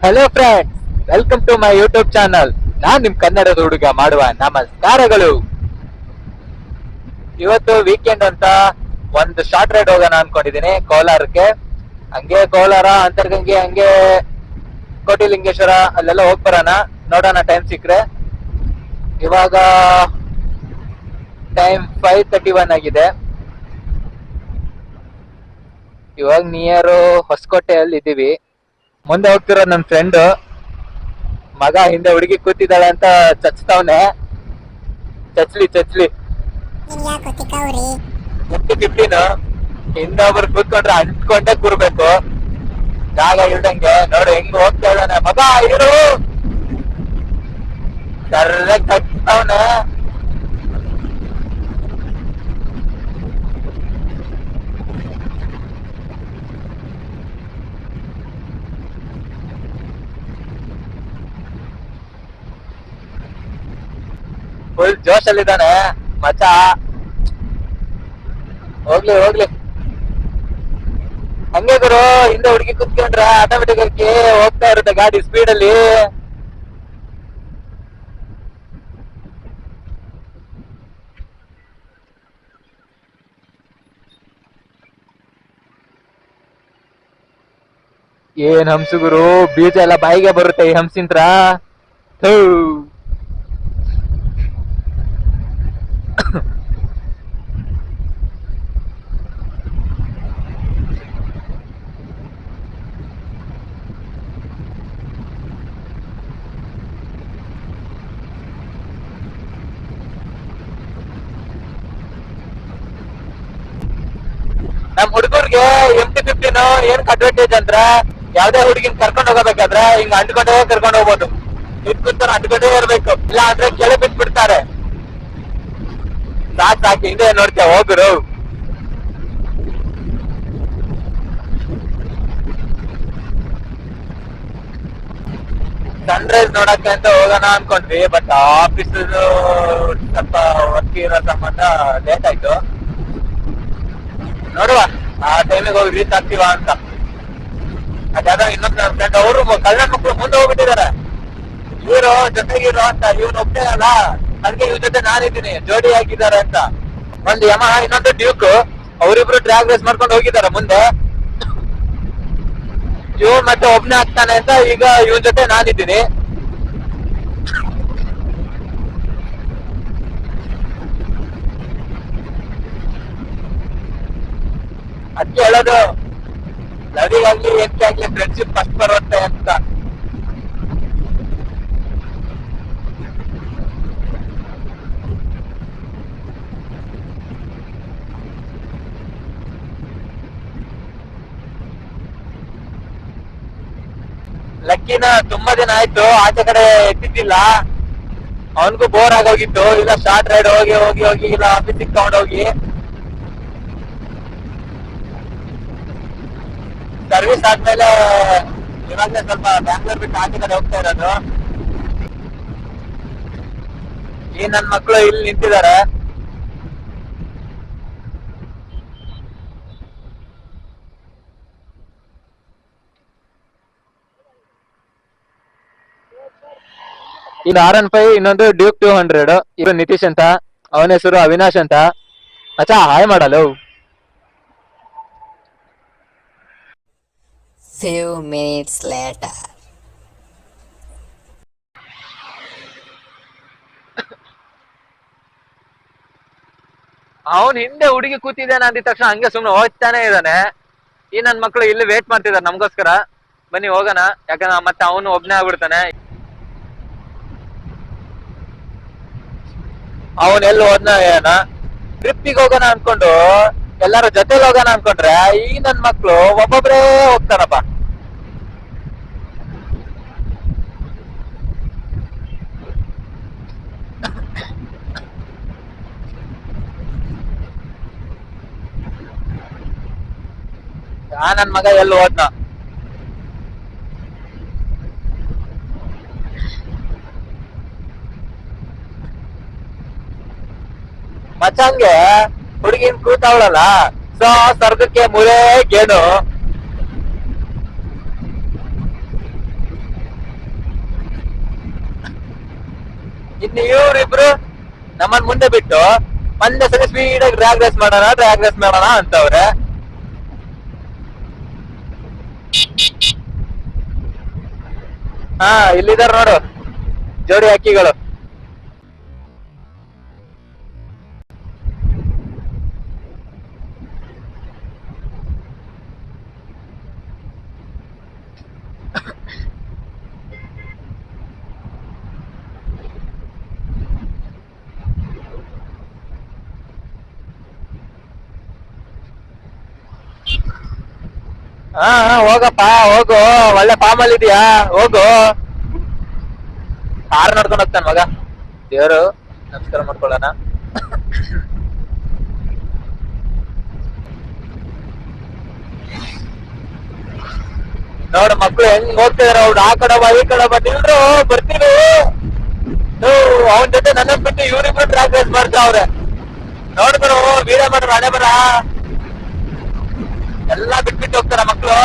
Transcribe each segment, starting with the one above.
Hello friends, welcome to my YouTube channel. ನಾನ್ ನಿಮ್ ಕನ್ನಡದ ಹುಡುಗ ಮಾಡುವ ನಮಸ್ಕಾರಗಳು. ಇವತ್ತು ವೀಕೆಂಡ್ ಅಂತ ಒಂದು ಶಾರ್ಟ್ ರೈಡ್ ಹೋಗೋಣ ಅನ್ಕೊಂಡಿದೀನಿ ಕೋಲಾರಕ್ಕೆ. ಹಂಗೆ ಕೋಲಾರ ಅಂತರ್ಗಂಗೆ ಹಂಗೆ ಕೋಟಿಲಿಂಗೇಶ್ವರ ಅಲ್ಲೆಲ್ಲ ಹೋಗ್ ಬರೋಣ. ನೋಡೋಣ ಟೈಮ್ ಸಿಕ್ಕ್ರೆ. ಇವಾಗ ಟೈಮ್ 5:31 ಆಗಿದೆ. ಇವಾಗ ನಿಯರ್ ಹೊಸಕೋಟೆಯಲ್ಲಿ ಇದೀವಿ. ಮುಂದೆ ಹೋಗ್ತಿರೋ ನನ್ನ ಫ್ರೆಂಡ್ ಮಗ ಹಿಂದೆ ಹುಡುಗಿ ಕೂತಿದ್ದಾಳೆ ಅಂತ ಚಚ್ತಾವನೆ. ಚಚ್ಲಿ ಚಚ್ಲಿ 15 ಹಿಂದೆ ಒಬ್ರು ಕೂತ್ಕೊಂಡ್ರೆ ಅಂಟ್ಕೊಂಡೇ ಕೂರ್ಬೇಕು, ಜಾಗ ಇಲ್ದಂಗೆ. ನೋಡು ಹೆಂಗ್ ಹೋಗ್ತಾ ಇದ್ದಾನೆ ಮಗ, ಇರು ಕರ್ರೆಗ್ ಚಚ್ತಾವನೆ. ಫುಲ್ ಜೋಶಲ್ಲಿದ್ದಾನೆ ಮಚ. ಹೋಗ್ಲಿ ಹೋಗ್ಲಿ, ಹಂಗೆ ಗುರು. ಹಿಂದೆ ಹುಡುಗಿ ಕುತ್ಕೊಂಡ್ರೆ ಆಟೋಮೆಟಿಕ್ ಆಗಿ ಹೋಗ್ತಾ ಇರುತ್ತೆ ಗಾಡಿ ಸ್ಪೀಡ್ ಅಲ್ಲಿ. ಏನ್ ಹಂಸು ಗುರು, ಬೀಜ ಎಲ್ಲ ಬಾಯಿಗೆ ಬರುತ್ತೆ ಈ ಹಂಸಿಂತ್ರ. ಥೂ. ನಮ್ ಹುಡುಗರ್ಗೆ MT-15 ಏನ್ ಅಡ್ವಾಂಟೇಜ್ ಅಂದ್ರ, ಯಾವ್ದೇ ಹುಡುಗಿನ ಕರ್ಕೊಂಡ್ ಹೋಗಬೇಕಾದ್ರೆ ಹಿಂಗ್ ಅಂಟ್ಕೊಂಡೇ ಕರ್ಕೊಂಡ್ ಹೋಗ್ಬೋದು. ಕೂತ್ಕೊಂಡು ಅಂಟ್ಕೊಂಡೇ ಇರ್ಬೇಕು, ಇಲ್ಲ ಅಂದ್ರೆ ಕೆಳ ಬಿಟ್ಬಿಡ್ತಾರೆ. ಸಾಕು ಹಿಂದೆ ನೋಡ್ತೇವೆ ಹೋಗುರು. ಸನ್ ರೈಸ್ ನೋಡಕ್ಕೆ ಅಂತ ಹೋಗೋಣ ಅನ್ಕೊಂಡ್ವಿ, ಬಟ್ ಆಫೀಸ್ ಸ್ವಲ್ಪ ವರ್ಕ್ ಇರೋ ಸಂಬಂಧ ಲೇಟ್ ಆಯ್ತು. ನೋಡುವ ಆ ಟೈಮಿಗೆ ಹೋಗಿ ರೀಚ್ ಆಗ್ತೀವ ಅಂತ. ಅದಾದ ಇನ್ನೊಂದು ಫ್ರೆಂಡ್ ಅವರು ಕಲ್ಯಾಣ ಮಕ್ಕಳು ಮುಂದೆ ಹೋಗ್ಬಿಟ್ಟಿದ್ದಾರೆ. ಇವರು ಜೊತೆಗಿರೋ ಅಂತ, ಇವ್ನು ಒಬ್ಬನೇ ಅಲ್ಲ, ಅದಕ್ಕೆ ಇವ್ರ ಜೊತೆ ನಾನಿದ್ದೀನಿ, ಜೋಡಿ ಹಾಕಿದ್ದಾರೆ ಅಂತ. ಒಂದು ಯಮಹ, ಇನ್ನೊಂದು ಡ್ಯೂಕ್, ಅವರಿಬ್ರು ಟ್ರ್ಯಾಕ್ ರೇಸ್ ಮಾಡ್ಕೊಂಡು ಹೋಗಿದ್ದಾರೆ ಮುಂದೆ. ಇವ್ ಮತ್ತೆ ಒಬ್ನೇ ಆಗ್ತಾನೆ ಅಂತ ಈಗ ಇವನ್ ಜೊತೆ ನಾನಿದ್ದೀನಿ. ಅದಕ್ಕೆ ಹೇಳೋದು, ಲವಿಗಾಗ್ಲಿ ಏನ್ಕೆ ಆಗ್ಲಿ ಫ್ರೆಂಡ್ಶಿಪ್ ಫಸ್ಟ್ ಬರುತ್ತೆ ಅಂತ. ಲಕ್ಕಿನ ತುಂಬಾ ದಿನ ಆಯ್ತು ಆಚೆ ಕಡೆ ಎತ್ತಿದ್ದಿಲ್ಲ, ಅವನ್ಗೂ ಬೋರ್ ಆಗೋಗಿತ್ತು. ಈಗ ಶಾರ್ಟ್ ರೈಡ್ ಹೋಗಿ ಹೋಗಿ ಹೋಗಿ ಇಲ್ಲ ಆಫೀಸಿಗೆ ತಗೊಂಡೋಗಿ ಸರ್ವಿಸ್ ಆದ್ಮೇಲೆ ಇವಾಗಲೇ ಸ್ವಲ್ಪ ಬ್ಯಾಂಗ್ಳೂರ್ ಬಿಟ್ಟು ಆಚೆ ಕಡೆ ಹೋಗ್ತಾ ಇರೋದು. ಈ ನನ್ ಮಕ್ಳು ಇಲ್ಲಿ ನಿಂತಿದ್ದಾರೆ. ಇನ್ನು R15, ಇನ್ನೊಂದು ಡ್ಯೂಕ್ 200. ಇವರು ನಿತೀಶ್ ಅಂತ, ಅವನ ಹೆಸರು ಅವಿನಾಶ್ ಅಂತ. ಅಚ್ಚಾ ಹಾಯ್ ಮಾಡಲು. Few minutes later. ಅವನ್ ಹಿಂದೆ ಹುಡುಗಿ ಕೂತಿದ್ದಾನೆ ಅಂದಿದ ತಕ್ಷಣ ಹಂಗೆ ಸುಮ್ನೆ ಹೋಗ್ತಾನೆ ಇದ್ದಾನೆ. ಈ ನನ್ ಮಕ್ಳು ಇಲ್ಲಿ ವೇಟ್ ಮಾಡ್ತಿದ್ದಾರೆ ನಮ್ಗೋಸ್ಕರ. ಬನ್ನಿ ಹೋಗೋಣ, ಯಾಕಂದ್ರೆ ಮತ್ತೆ ಅವನು ಒಬ್ನೇ ಆಗ್ಬಿಡ್ತಾನೆ. ಅವನ್ ಎಲ್ಲಿ ಹೋದ್ನ ಏನ, ಟ್ರಿಪ್ಪಿಗೆ ಹೋಗೋಣ ಅನ್ಕೊಂಡು ಎಲ್ಲಾರು ಜೊತೆಲಿ ಹೋಗೋಣ ಅನ್ಕೊಂಡ್ರೆ ಈ ನನ್ ಮಕ್ಳು ಒಬ್ಬೊಬ್ರೇ ಹೋಗ್ತಾರಪ್ಪ. ನನ್ ಮಗ ಎಲ್ಲಿ ಹೋದ್ನ. ಮಚ್ಚಂಗೆ ಹುಡುಗಿನ್ ಕೂತಾವಳಲ್ಲ, ಸೊ ಸ್ವರ್ಗಕ್ಕೆ ಮೂರೇ ಗೇಣು. ಇನ್ನು ಇವ್ರಿಬ್ರು ನಮ್ಮನ್ ಮುಂದೆ ಬಿಟ್ಟು ಒಂದೇ ಸಲ ಸ್ಪೀಡ್ ಆಗಿ ಡ್ರ್ಯಾಗ್ ರೇಸ್ ಮಾಡೋಣ ಅಂತವ್ರೆ. ಹಾ, ಇಲ್ಲಿದಾರ ನೋಡು ಜೋಡಿ ಹಕ್ಕಿಗಳು. ಹಾ, ಹೋಗಪ್ಪ ಹೋಗು, ಒಳ್ಳೆ ಫಾರ್ಮ್ ಅಲ್ಲಿ ಇದೀಯಾ, ಹೋಗು. ಕಾರ್ ನೋಡ್ಕೊಂಡು ಹೋಗ್ತಾನ ಮಗ. ದೇವ್ರು ನಮಸ್ಕಾರ ಮಾಡ್ಕೊಳ್ಳೋಣ. ನೋಡು ಮಕ್ಳು ಹೆಂಗ್ ಹೋಗ್ತಿದಾರ, ಅವ್ರು ಆ ಕಡೆ ಬಾ ಈ ಕಡೆ ಬಾ, ನಿಲ್ರು ಬರ್ತೀವಿ. ಅವನ್ ಜೊತೆ ನನ್ನ ಬಿಟ್ಟು ಇವ್ರಿಬ್ರು ಡ್ರ್ಯಾಗ್ ರೇಸ್ ಮಾಡ್ತಾವ್ರೆ. ನೋಡಿದ್ರು ವೀರ ಮಾಡ್ರು ಹಣೆ ಬರ ಎಲ್ಲಾ ಬಿಟ್ಬಿಟ್ಟು ಹೋಗ್ತಾರ ಮಕ್ಳು.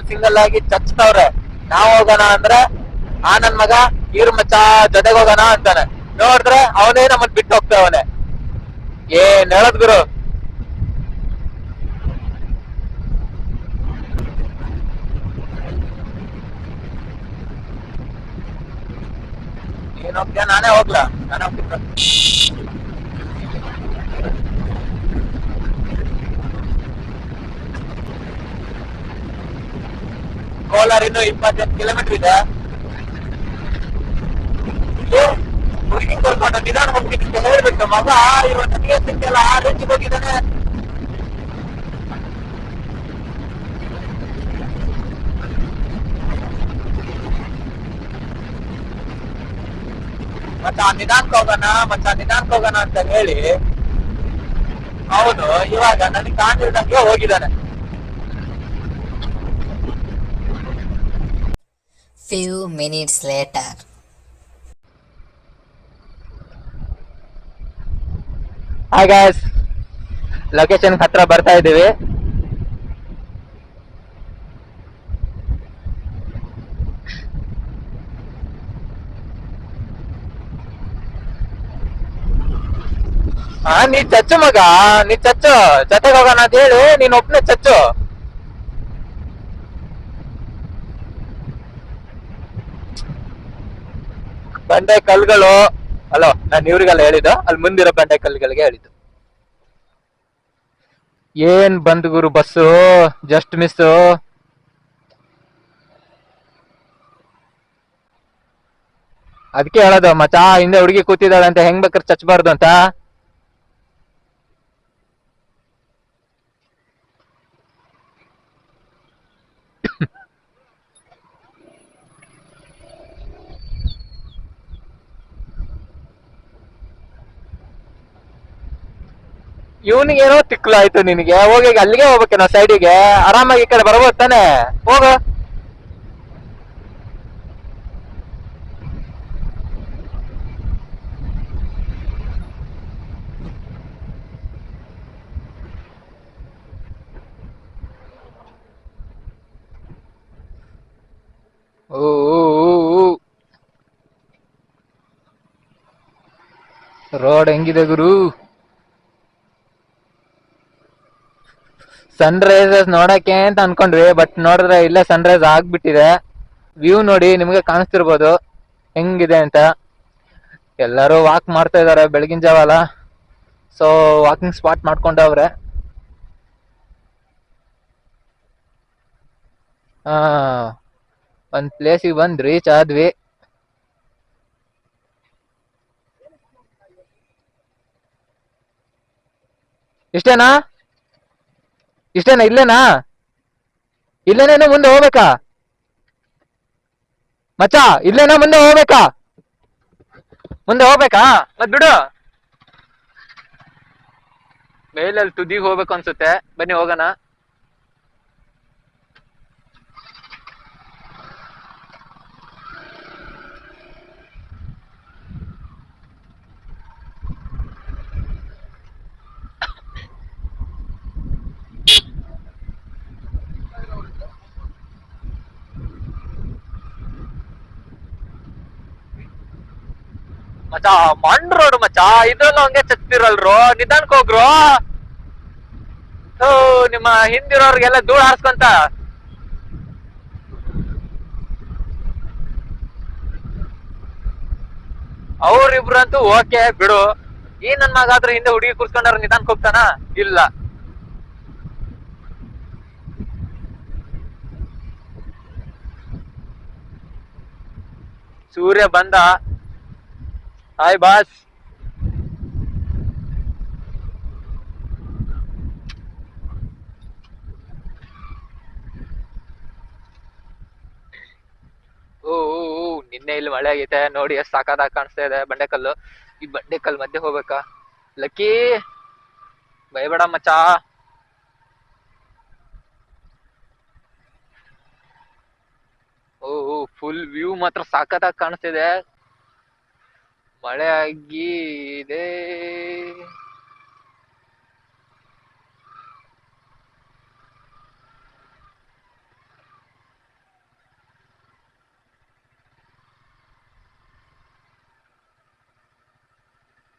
ಸಿಂಗಲ್ ಆಗಿ ಚಚ್ತವ್ರೆ. ನಾವ್ ಹೋಗೋಣ ಅಂದ್ರೆ ಆ ನನ್ ಮಗ ಇವ್ರ ಮಚ್ಚ ಜೊತೆಗೆ ಹೋಗೋಣ ಅಂತಾನೆ. ನೋಡಿದ್ರೆ ಅವನೇ ನಮ್ಮನ್ ಬಿಟ್ಟು ಹೋಗ್ತಾವನೆ. ಏನ್ ಹೇಳದ್ ಗುರು. ನೀನ್ ಹೋಗ್ತೀಯ ನಾನೇ ಹೋಗ್ಲಾ? ನಾನೇ ಹೋಗ್ತೀನಿ. ಕೋಲಾರ ಇನ್ನು 28 ಕಿಲೋಮೀಟರ್ ಇದೆ. ಹುಡುಗಿ ಕರ್ಕೊಂಡು ನಿಧಾನ ಹೋಗ್ತೀನಿ ಅಂತ ಹೇಳ್ಬಿಟ್ಟು ಮಗ ಇವತ್ತು ಸಿಕ್ಕೆಲ್ಲ ಆ ರೇಂಜಿಗೆ ಹೋಗಿದ್ದಾನೆ. ನಿಧಾನಕ್ಕೆ ಹೋಗೋಣ ಅಂತ ಹೇಳಿ ಅವನು ಇವಾಗ ನನಗೆ ಕಾಣಿಲ್ದಂಗೆ ಹೋಗಿದ್ದಾನೆ. Few minutes later. Hi guys, location ಹತ್ರ ಬರ್ತಾ ಇದೀವಿ. ನೀ ಚಚ್ಚು ಮಗ, ನೀ ಚಚ್ಚು, ಜೊತೆಗೆ ಹೋಗೋಣ ಅಂತ ಹೇಳಿ ನೀನ್ ಒಬ್ನೇ ಚಚ್ಚು. ಬಂಡೆ ಕಲ್ಗಳು ಅಲೋ, ನಾನು ಇವ್ರಿಗೆಲ್ಲ ಹೇಳಿದ್ದು, ಅಲ್ಲಿ ಮುಂದಿರೋ ಬಂಡೆ ಕಲ್ಗಳಿಗೆ ಹೇಳಿದ್ದು. ಏನ್ ಬಂದ್ ಗುರು ಬಸ್ಸು, ಜಸ್ಟ್ ಮಿಸ್ಸು. ಅದಕ್ಕೆ ಹೇಳೋದು ಮಚಾ, ಹಿಂದೆ ಹುಡುಗಿ ಕೂತಿದ್ದಾಳೆ ಅಂತ ಹೆಂಗ್ ಬೇಕಾದ್ರೆ ಚಚ್ಚಬಾರ್ದು ಅಂತ. ಇವನಿಗೆ ಏನೋ ತಿಕ್ಲಾಯ್ತು, ನಿನಗೆ ಹೋಗಿ ಅಲ್ಲಿಗೆ ಹೋಗ್ಬೇಕೇನೋ ಸೈಡಿಗೆ, ಆರಾಮಾಗಿ ಈ ಕಡೆ ಬರ್ಬೋದು ತಾನೆ, ಹೋಗು. ರೋಡ್ ಹೆಂಗಿದೆ ಗುರು. ಸನ್ ರೈಸಸ್ ನೋಡಕ್ಕೆ ಅಂತ ಅನ್ಕೊಂಡ್ವಿ, ಬಟ್ ನೋಡಿದ್ರೆ ಇಲ್ಲೇ ಸನ್ ರೈಸ್ ಆಗ್ಬಿಟ್ಟಿದೆ. ವ್ಯೂ ನೋಡಿ, ನಿಮ್ಗೆ ಕಾಣಿಸ್ತಿರ್ಬೋದು ಹೆಂಗಿದೆ ಅಂತ. ಎಲ್ಲರೂ ವಾಕ್ ಮಾಡ್ತಾ ಇದಾರೆ, ಬೆಳಗಿನ ಜಾವ ಅಲ್ಲ, ಸೊ ವಾಕಿಂಗ್ ಸ್ಪಾಟ್ ಮಾಡ್ಕೊಂಡವ್ರೆ. ಒಂದ್ ಪ್ಲೇಸಿಗೆ ಬಂದ್ ರೀಚ್ ಆದ್ವಿ. ಇಷ್ಟೇನಾ? ಇಲ್ಲೇನಾ? ಇಲ್ಲೇನೇನು ಮುಂದೆ ಹೋಗ್ಬೇಕಾ ಮಚ್ಚಾ? ಇಲ್ಲೇನಾ ಮುಂದೆ ಹೋಗ್ಬೇಕಾ? ಮತ್ ಬಿಡು. ಮೇಲಲ್ಲಿ ತುದಿಗೆ ಹೋಗ್ಬೇಕು ಅನ್ಸುತ್ತೆ, ಬನ್ನಿ ಹೋಗೋಣ. ಮಚ್ಚಾ ಮಂಡ್ ರೋಡ್ ಮಚ್ಚಾ, ಇದ್ರಲ್ಲೂ ಹಂಗೆ ಚತ್ತಿರಲ್ರು, ನಿಧಾನಕ್ ಹೋಗ್ರು. ನಿಮ್ಮ ಹಿಂದಿರೋರ್ಗೆಲ್ಲ ಧೂಳ್ ಹಾರ್ಸ್ಕೊಂತ. ಅವ್ರಿಬ್ರಂತೂ ಓಕೆ ಬಿಡು, ಈ ನನ್ ಮಗ ಆದ್ರೂ ಹಿಂದೆ ಹುಡುಗಿ ಕೂರ್ಸ್ಕೊಂಡಾರ ನಿಧಾನಕ್ ಹೋಗ್ತಾನ ಇಲ್ಲ. ಸೂರ್ಯ ಬಂದ. Hi boss. ಓ ನಿನ್ನೆ ಇಲ್ಲಿ ಮಳೆ ಆಗೈತೆ ನೋಡಿ, ಎಷ್ಟ್ ಸಾಕಾದಾಗ ಕಾಣಿಸ್ತಾ ಇದೆ ಬಂಡೆಕಲ್ಲು. ಈ ಬಂಡೆಕಲ್ ಮಧ್ಯೆ ಹೋಗ್ಬೇಕಾ? ಲಕ್ಕಿ ಭಯಬೇಡ ಮಚ್ಚಾ. ಫುಲ್ ವ್ಯೂ ಮಾತ್ರ ಸಾಕತ್ತಾಗಿ ಕಾಣಿಸ್ತಿದೆ. ಮಳೆ ಆಗಿ ಇದೆ.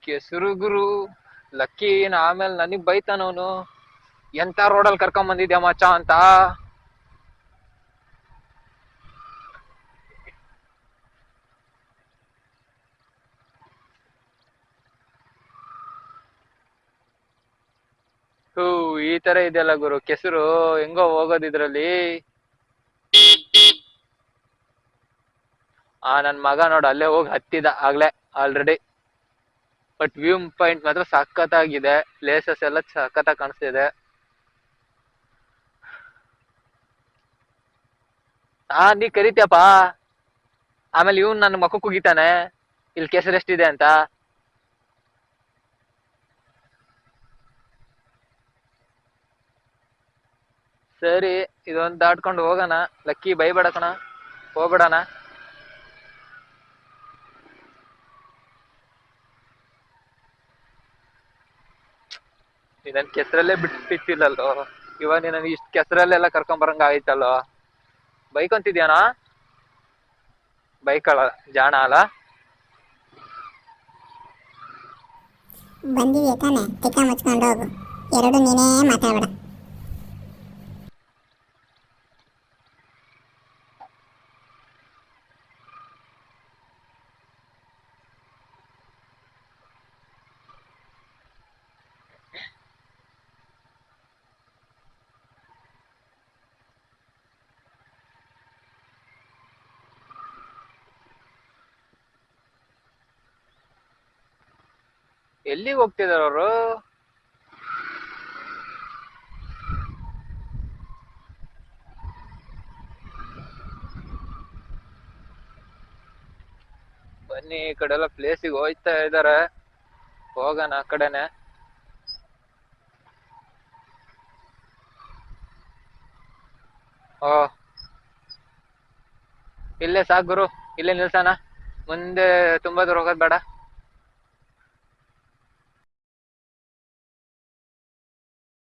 ಕೆಸರು ಗುರು. ಲಕ್ಕಿ ಆಮೇಲೆ ನನಗ್ ಬೈತಾನವನು, ಎಂತ ರೋಡಲ್ಲಿ ಕರ್ಕೊಂಡ್ ಬಂದಿದ್ಯಾ ಮಚ್ಚ ಅಂತ. ಈ ತರ ಇದೆಯಲ್ಲ ಗುರು ಕೆಸರು, ಹೆಂಗೋ ಹೋಗೋದ್ ಇದ್ರಲ್ಲಿ. ನನ್ ಮಗ ನೋಡು ಅಲ್ಲೇ ಹೋಗಿ ಹತ್ತಿದ ಆಗ್ಲೇ ಆಲ್ರೆಡಿ. ಬಟ್ ವ್ಯೂ ಪಾಯಿಂಟ್ ಮಾತ್ರ ಸಖತ್ತಾಗಿದೆ, ಪ್ಲೇಸಸ್ ಎಲ್ಲ ಸಖತ್ತಾಗಿ ಕಾಣಿಸ್ತಿದೆ. ನೀ ಕರಿತೀಯಪ್ಪ, ಆಮೇಲೆ ಇವ್ನ್ ನನ್ನ ಮಕ್ಕ ಕುಗಿತಾನೆ ಇಲ್ಲಿ ಕೆಸರು ಎಷ್ಟಿದೆ ಅಂತ. ಸರಿ, ಇದೊಂದು ದಾಟ್ಕೊಂಡು ಹೋಗೋಣ. ಲಕ್ಕಿ ಬೈಬೇಡ ಕಣ, ಹೋಗ್ಬೇಡಣ. ನೀನ್ ಕೆಸರಲ್ಲೇ ಬಿಟ್ಟಿಲ್ಲಲ್ಲೋ, ಇವಾಗ ನೀನ್ ಇಷ್ಟ ಕೆಸರಲ್ಲೆಲ್ಲ ಕರ್ಕೊಂಡ್ ಬರಂಗ ಆಯ್ತಲ್ಲೋ. ಬೈಕ್ ಅಂತಿದ್ಯಾನ, ಬೈಕ್ ಜಾಣ ಅಲ್ಲ. ಬಂದಿದ್ಯಾ ತಾನೆ, ತಿಕ್ಕ ಮುಚ್ಕೊಂಡು ಹೋಗು, ಎರಡು ನೀನೇ ಮಾತಾಡ್ಬೇಡ. ಎಲ್ಲಿಗೆ ಹೋಗ್ತಿದಾರ ಅವರು? ಬನ್ನಿ, ಈ ಕಡೆ ಎಲ್ಲ ಪ್ಲೇಸಿಗೆ ಹೋಯ್ತಾ ಇದಾರೆ, ಹೋಗೋಣ ಆ ಕಡೆನೆ. ಇಲ್ಲೇ ಸಾಕ್ ಗುರು, ಇಲ್ಲೇ ನಿಲ್ಸಣ, ಮುಂದೆ ತುಂಬಾ ದೂರ ಹೋಗೋದ್ ಬೇಡ.